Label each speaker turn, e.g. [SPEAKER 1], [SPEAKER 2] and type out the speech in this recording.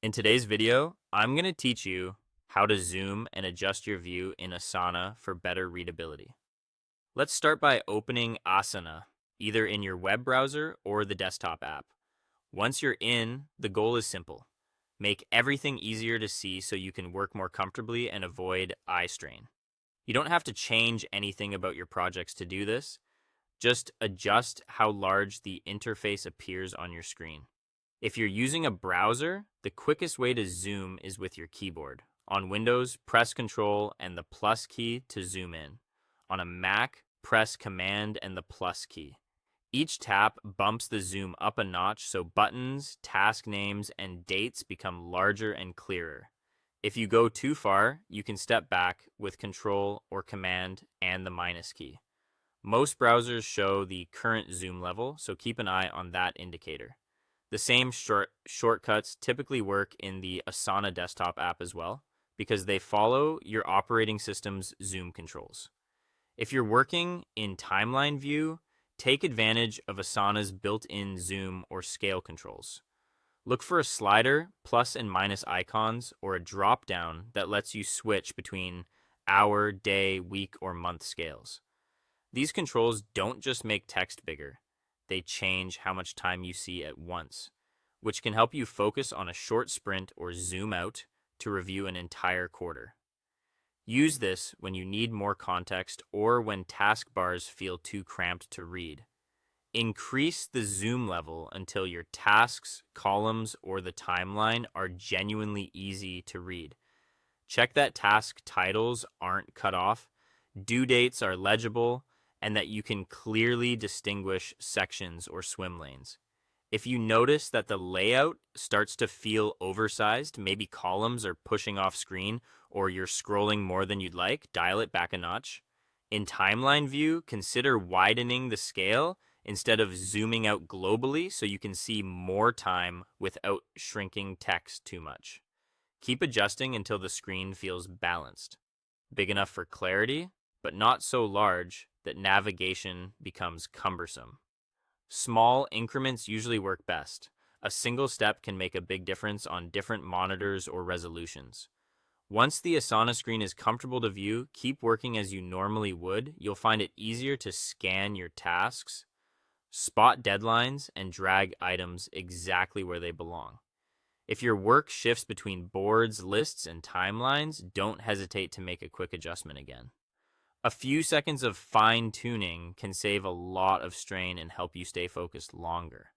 [SPEAKER 1] In today's video, I'm going to teach you how to zoom and adjust your view in Asana for better readability. Let's start by opening Asana, either in your web browser or the desktop app. Once you're in, the goal is simple. Make everything easier to see so you can work more comfortably and avoid eye strain. You don't have to change anything about your projects to do this. Just adjust how large the interface appears on your screen. If you're using a browser, the quickest way to zoom is with your keyboard. On Windows, press Control and the plus key to zoom in. On a Mac, press Command and the plus key. Each tap bumps the zoom up a notch so buttons, task names, and dates become larger and clearer. If you go too far, you can step back with Control or Command and the minus key. Most browsers show the current zoom level, so keep an eye on that indicator. The same shortcuts typically work in the Asana desktop app as well, because they follow your operating system's zoom controls. If you're working in timeline view, take advantage of Asana's built-in zoom or scale controls. Look for a slider, plus and minus icons, or a drop-down that lets you switch between hour, day, week, or month scales. These controls don't just make text bigger, they change how much time you see at once, which can help you focus on a short sprint or zoom out to review an entire quarter. Use this when you need more context or when taskbars feel too cramped to read. Increase the zoom level until your tasks, columns, or the timeline are genuinely easy to read. Check that task titles aren't cut off, due dates are legible, and that you can clearly distinguish sections or swim lanes. If you notice that the layout starts to feel oversized, maybe columns are pushing off screen or you're scrolling more than you'd like, dial it back a notch. In timeline view, consider widening the scale instead of zooming out globally so you can see more time without shrinking text too much. Keep adjusting until the screen feels balanced, big enough for clarity, but not so large that navigation becomes cumbersome. Small increments usually work best. A single step can make a big difference on different monitors or resolutions. Once the Asana screen is comfortable to view, keep working as you normally would. You'll find it easier to scan your tasks, spot deadlines, and drag items exactly where they belong. If your work shifts between boards, lists, and timelines, don't hesitate to make a quick adjustment again. A few seconds of fine-tuning can save a lot of strain and help you stay focused longer.